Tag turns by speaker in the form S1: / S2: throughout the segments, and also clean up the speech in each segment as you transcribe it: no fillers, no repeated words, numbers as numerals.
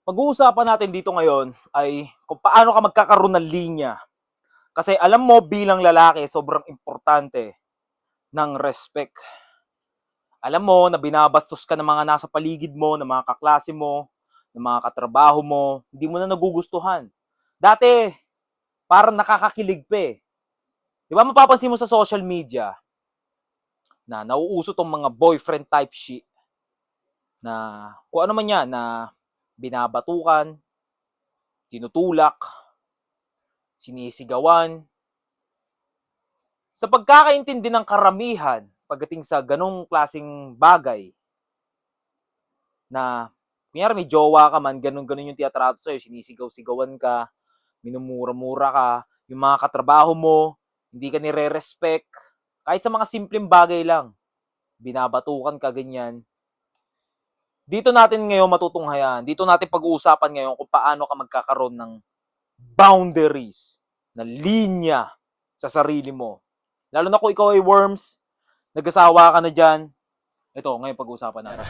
S1: Pag-uusapan natin dito ngayon ay kung paano ka magkakaroon ng linya. Kasi alam mo bilang lalaki, sobrang importante ng respect. Alam mo na binabastos ka ng mga nasa paligid mo, ng mga kaklase mo, ng mga katrabaho mo, hindi mo na nagugustuhan. Dati, parang nakakakilig pa eh. Di ba mapapansin mo sa social media na nauuso tong mga boyfriend type shit na kung ano man yan, na binabatukan, tinutulak, sinisigawan. Sa pagkakaintindi ng karamihan pagdating sa ganong klaseng bagay na kunyari may jowa ka man, ganun-ganun yung tiyatrato sa'yo, sinisigaw-sigawan ka, minumura-mura ka, yung mga katrabaho mo, hindi ka nire-respect, kahit sa mga simpleng bagay lang, binabatukan ka, ganyan. Dito natin ngayon matutunghayan, dito natin pag-uusapan ngayon kung paano ka magkakaroon ng boundaries, na linya sa sarili mo. Lalo na kung ikaw ay worms, nag-asawa ka na dyan, ito, ngayon pag-uusapan natin.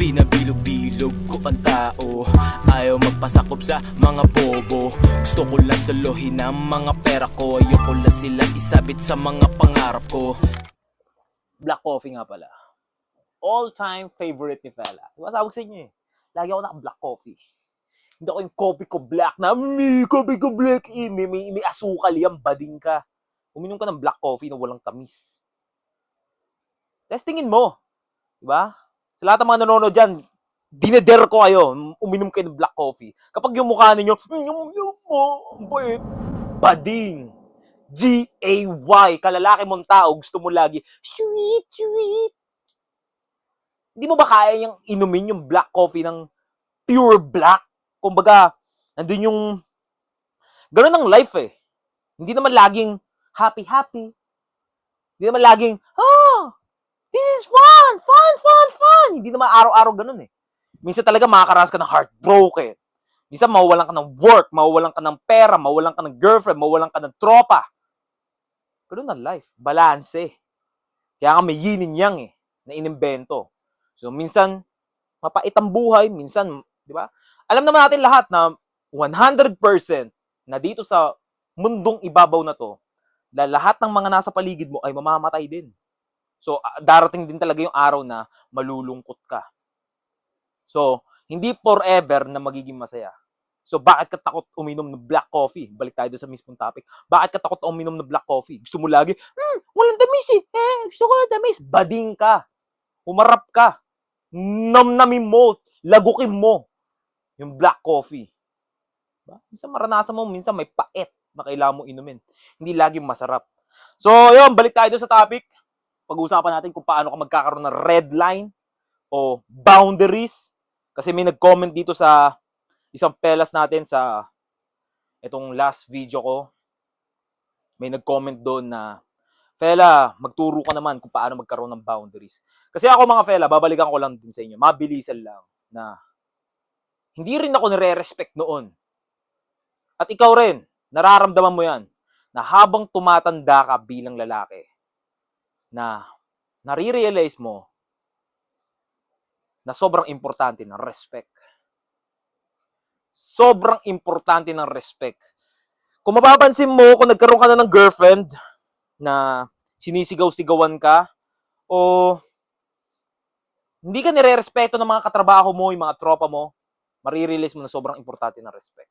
S2: Pinabilog-bilog ko ang tao, ayaw magpasakop sa mga bobo. Gusto ko lang salohin ang mga pera ko, ayoko lang sila isabit sa mga pangarap ko.
S1: Black coffee nga pala. All-time favorite ni Fela. Diba sabog sa inyo eh. Lagi ako naka-black coffee. Hindi ako yung coffee ko black na, coffee ko black eh. May asukal yan, bading ka. Uminom ka ng black coffee na walang tamis. Testingin mo. Diba? Sa lahat ng mga nanonood dyan, dineder ko kayo, uminom kayo ng black coffee. Kapag yung mukha ninyo, yung bait, bading. G-A-Y, kalalaki mong tao, gusto mo lagi, sweet, sweet. Hindi mo ba kaya yung inumin yung black coffee ng pure black? Kumbaga, nandun yung, gano'n ang life eh. Hindi naman laging happy-happy. Hindi naman laging, this is fun, fun, fun, fun. Hindi naman araw-araw ganun eh. Minsan talaga makakaranas ka ng heartbroken. Minsan mawawalan ka ng work, mawawalan ka ng pera, mawawalan ka ng girlfriend, mawawalan ka ng tropa. Ganun ang life. Balance eh. Kaya nga may yin and yang eh, na inimbento. So minsan, mapait ang buhay, minsan, di ba? Alam naman natin lahat na 100% na dito sa mundong ibabaw na to, na lahat ng mga nasa paligid mo ay mamamatay din. So, darating din talaga yung araw na malulungkot ka. So, hindi forever na magiging masaya. So, bakit ka takot uminom ng black coffee? Balik tayo doon sa mismong topic. Bakit ka takot uminom ng black coffee? Gusto mo lagi, walang damis eh. Gusto ko ng damis. Bading ka. Umarap ka. Namnamin mo. Lagukin mo yung black coffee. Diba? Minsan maranasan mo, minsan may pait na kailangan mo inumin. Hindi laging masarap. So, yun, balik tayo doon sa topic. Pag-uusapan natin kung paano ka magkakaroon ng red line o boundaries. Kasi may nag-comment dito sa isang pelas natin sa itong last video ko. May nag-comment doon na, Fela, magturo ka naman kung paano magkaroon ng boundaries. Kasi ako mga Fela, babalikan ko lang din sa inyo. Mabilisan lang na hindi rin ako nire-respect noon. At ikaw rin, nararamdaman mo yan na habang tumatanda ka bilang lalaki, na nare-realize mo na sobrang importante ng respect. Sobrang importante ng respect. Kung mapapansin mo, kung nagkaroon ka na ng girlfriend na sinisigaw-sigawan ka o hindi ka nire-respeto ng mga katrabaho mo, yung mga tropa mo, marirealize mo na sobrang importante ng respect.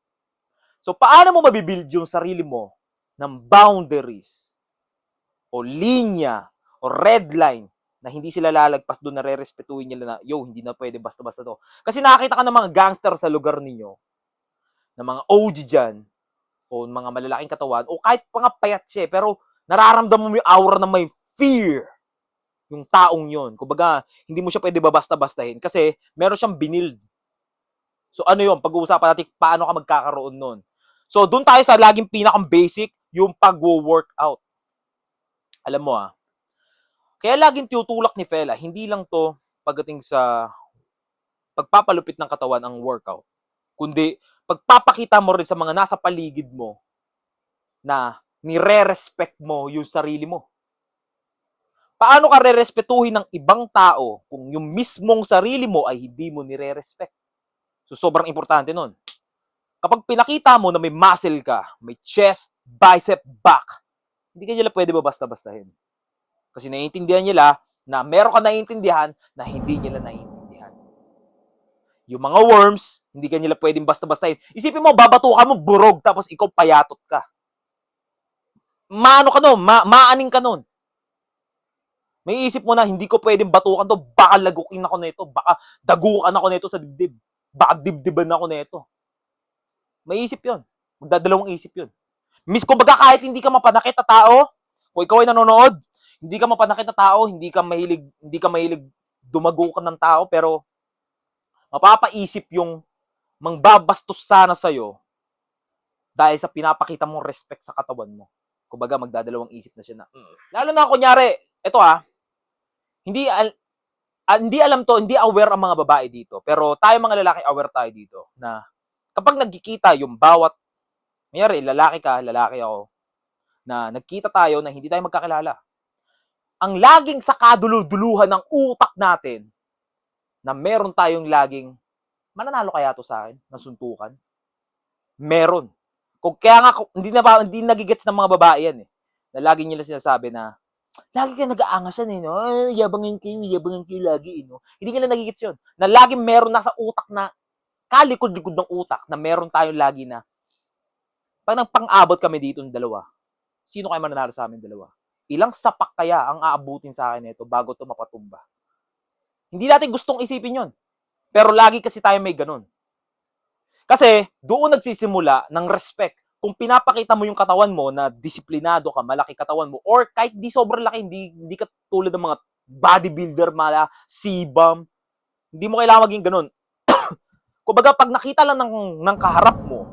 S1: So, paano mo mabibuild yung sarili mo ng boundaries o linya o red line na hindi sila lalagpas doon, nare-respetuhin nila na, hindi na pwede basta-basta to. Kasi nakakita ka ng mga gangster sa lugar ninyo, ng mga OG dyan, o mga malalaking katawan, o kahit mga payat siya, pero nararamdaman mo yung aura na may fear yung taong yon. Kumbaga, hindi mo siya pwede babasta-bastahin kasi meron siyang binild. So ano yun? Pag-uusapan natin paano ka magkakaroon nun. So doon tayo sa laging pinakang basic, yung pag-workout. Alam mo kaya laging tutulak ni Fela, hindi lang to pagdating sa pagpapalupit ng katawan ang workout, kundi pagpapakita mo rin sa mga nasa paligid mo na nire-respect mo yung sarili mo. Paano ka re-respetuhin ng ibang tao kung yung mismong sarili mo ay hindi mo nire-respect? So, sobrang importante nun. Kapag pinakita mo na may muscle ka, may chest, bicep, back, hindi ka nila pwede ba basta-bastahin. Kasi naiintindihan nila na meron ka naiintindihan na hindi nila naiintindihan. Yung mga worms, hindi ka nila pwedeng basta-bastahin. Isipin mo, babatukan mo, burog, tapos ikaw payatot ka. Maano ka nun? Maaning ka nun. May isip mo na, hindi ko pwedeng batukan to, baka lagukin ako nito, baka dagukan ako nito sa dibdib, baka dibdiban ako nito. May isip yun. Magdadalawang isip yun. Kumbaga kahit hindi ka mapanakit na tao, kung ikaw ay nanonood, hindi ka mapanakit na tao, hindi ka mahilig dumagukan ng tao, pero mapapaisip yung mangbabastos sana sa'yo dahil sa pinapakita mong respect sa katawan mo. Kumbaga magdadalawang isip na siya na. Lalo na kunyari, ito hindi alam to, hindi aware ang mga babae dito. Pero tayo mga lalaki, aware tayo dito na kapag nagkikita yung bawat, mayari, lalaki ka, lalaki ako, na nagkita tayo na hindi tayo magkakilala. Ang laging sa kaduluduluhan ng utak natin na meron tayong laging, mananalo kaya to sa akin, nasuntukan? Meron. Kaya nga, hindi nagigets ng mga babae yan eh. Na lagi nila sinasabi na, lagi ka nag-aangas yan eh, no? Yabangin kayo lagi, no? Hindi nila nagigets yun. Na laging meron nasa utak na, kalikod-likod ng utak, na meron tayong lagi na, pag pang-abot kami dito ng dalawa, sino kayo mananalo sa amin dalawa? Ilang sapak kaya ang aabutin sa akin nito bago ito mapatumba? Hindi natin gustong isipin yun. Pero lagi kasi tayo may ganun. Kasi doon nagsisimula ng respect. Kung pinapakita mo yung katawan mo na disiplinado ka, malaki katawan mo, or kahit di sobrang laki, hindi ka tulad ng mga bodybuilder, sibam, hindi mo kailangan maging ganun. Kumbaga, pag nakita lang ng kaharap mo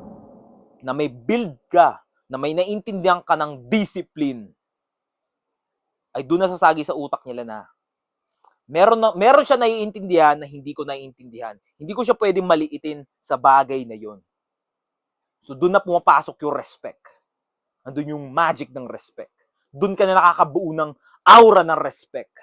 S1: na may build ka, na may naintindihan ka ng discipline, ay doon nasasagi sa utak nila na meron siya naiintindihan na hindi ko naiintindihan. Hindi ko siya pwedeng maliitin sa bagay na yon. So, doon na pumapasok yung respect. Andun yung magic ng respect. Doon ka na nakakabuo ng aura ng respect.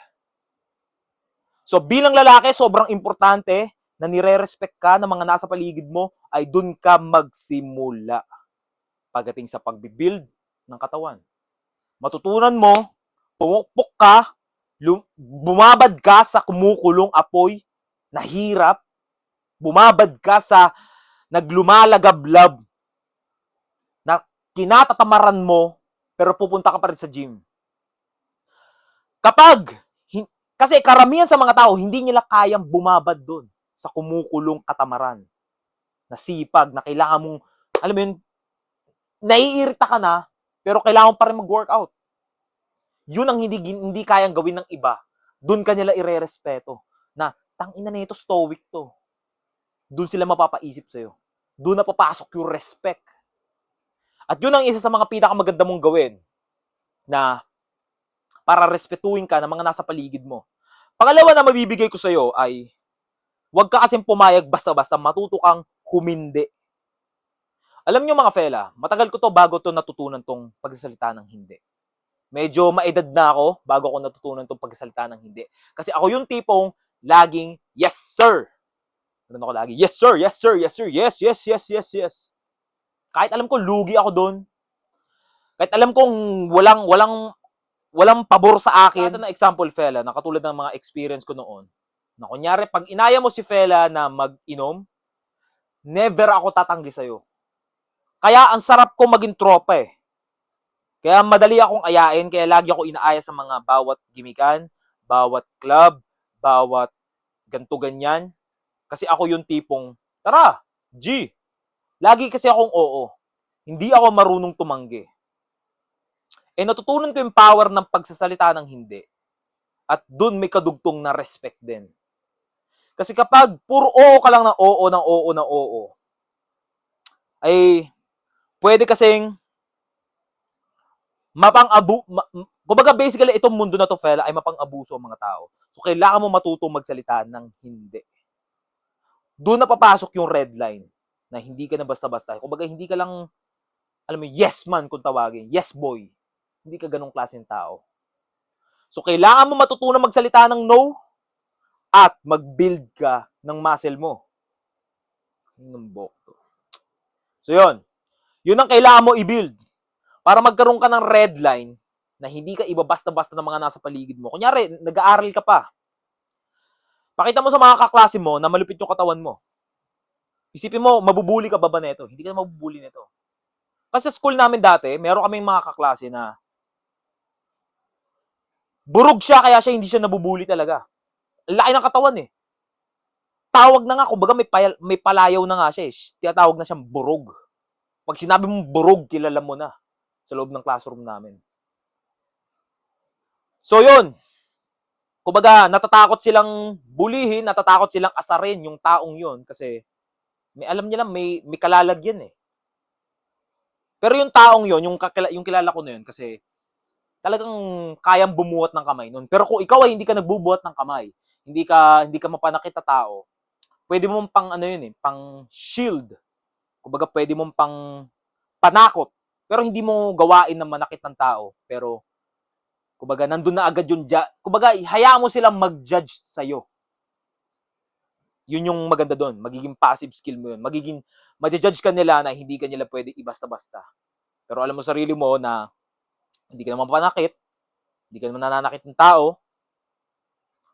S1: So, bilang lalaki, sobrang importante na nire-respect ka ng mga nasa paligid mo ay doon ka magsimula pagdating sa pagbibuild ng katawan. Matutunan mo, pumukpok ka, bumabad ka sa kumukulong apoy na hirap, bumabad ka sa naglumalagablab na kinatatamaran mo pero pupunta ka pa rin sa gym. Kasi karamihan sa mga tao, hindi nila kayang bumabad doon sa kumukulong katamaran na sipag, na kailangan mong, alam mo yun, naiirita ka na, pero kailangan pa rin mag-workout. Yun ang hindi kayang gawin ng iba. Doon ka nila irerespeto. Na, tangina na ito, stoic to. Doon sila mapapaisip sa'yo. Doon na papasok yung respect. At yun ang isa sa mga pinakamaganda mong gawin na para respetuhin ka ng mga nasa paligid mo. Pangalawa na mabibigay ko sa'yo ay huwag ka kasing pumayag basta-basta, matuto kang humindi. Alam nyo mga fella, matagal ko to bago to natutunan tong pagsasalita ng hindi. Medyo maedad na ako bago ko natutunan tong pagsasalita ng hindi. Kasi ako yung tipong laging, yes sir. Ganun ako lagi, yes sir, yes sir, yes sir, yes, yes, yes, yes, yes. Kahit alam ko lugi ako doon. Kahit alam kong walang pabor sa akin. Na example fella, na katulad ng mga experience ko noon. Na kunyari, pag inaya mo si fella na mag-inom, never ako tatanggi sa'yo. Kaya ang sarap ko maging tropa eh. Kaya madali akong ayain, kaya lagi ako inaaya sa mga bawat gimikan, bawat club, bawat ganto-ganyan. Kasi ako yung tipong, tara, G. Lagi kasi akong oo. Hindi ako marunong tumanggi. Eh natutunan ko yung power ng pagsasalita ng hindi. At dun may kadugtong na respect din. Kasi kapag puro oo ka lang ng oo, ng oo, ng oo, ay pwede kasing kumbaga basically itong mundo na to fella ay mapang-abuso ang mga tao. So kailangan mo matutong magsalita ng hindi. Doon na papasok yung red line na hindi ka na basta-basta. Kumbaga hindi ka lang, alam mo, yes man kung tawagin, yes boy. Hindi ka ganong klaseng tao. So kailangan mo matutunan magsalita ng no at mag-build ka ng muscle mo. Ng bokto. So, yun. Yun ang kailangan mo i-build. Para magkaroon ka ng red line na hindi ka ibabasta-basta ng mga nasa paligid mo. Kunyari, nag-aaral ka pa. Pakita mo sa mga kaklase mo na malupit yung katawan mo. Isipin mo, mabubuli ka ba neto? Hindi ka mabubuli neto. Kasi sa school namin dati, meron kaming mga kaklase na burog siya kaya hindi siya nabubuli talaga. Laki ng katawan eh. Tawag na nga, kumbaga may palayaw na nga siya eh. Tinatawag na siyang burog. Pag sinabi mong burog, kilala mo na sa loob ng classroom namin. So yun, kumbaga natatakot silang bulihin, natatakot silang asarin yung taong yun kasi alam niya lang, may kalalagyan eh. Pero yung taong yun, yung kilala ko na yun kasi talagang kayang bumuhat ng kamay nun. Pero kung ikaw ay hindi ka nagbubuhat ng kamay, hindi ka mapanakit na tao, pwede mong pang ano yun eh, pang shield. Kumbaga pwede mong pang panakot. Pero hindi mo gawain na manakit ng tao. Pero kumbaga nandun na agad yung kumbaga hayaan mo silang mag-judge sa'yo. Yun yung maganda doon. Magiging passive skill mo yun. Mag-judge ka nila na hindi ka nila pwede ibasta-basta. Pero alam mo sarili mo na hindi ka naman panakit, hindi ka naman nananakit ng tao,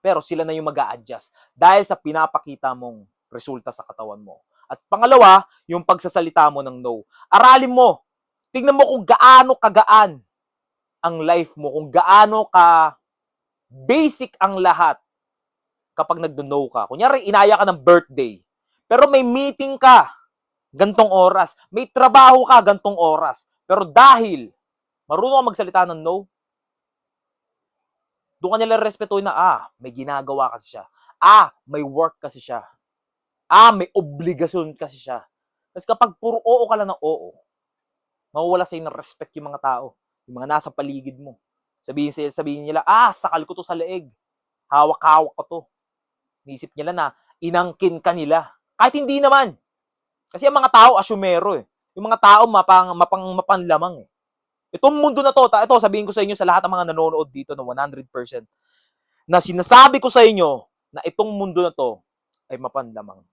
S1: pero sila na yung mag-a-adjust dahil sa pinapakita mong resulta sa katawan mo. At pangalawa, yung pagsasalita mo ng no. Aralin mo. Tingnan mo kung gaano kagaan ang life mo, kung gaano ka basic ang lahat kapag nagdo-no ka. Kunyari, inaya ka ng birthday, pero may meeting ka, gantong oras. May trabaho ka, gantong oras. Pero dahil marunong ka magsalita ng no, doon ka nila respetuhin na, may ginagawa kasi siya. May work kasi siya. May obligasyon kasi siya. Kasi kapag puro oo ka lang ng oo, mawawala sa'yo ng respect yung mga tao, yung mga nasa paligid mo. Sabihin nila, sakal ko to sa leeg. Hawak-hawak ko to. Naisip nila na inangkin ka nila. Kahit hindi naman. Kasi ang mga tao, asyumero eh. Yung mga tao, mapanlamang eh. Itong mundo na to, ito sabihin ko sa inyo sa lahat ng mga nanonood dito na 100%, na sinasabi ko sa inyo na itong mundo na to ay mapanlamang.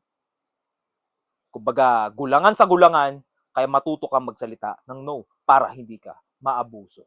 S1: Kumbaga, gulangan sa gulangan, kaya matuto kang magsalita ng no para hindi ka maabuso.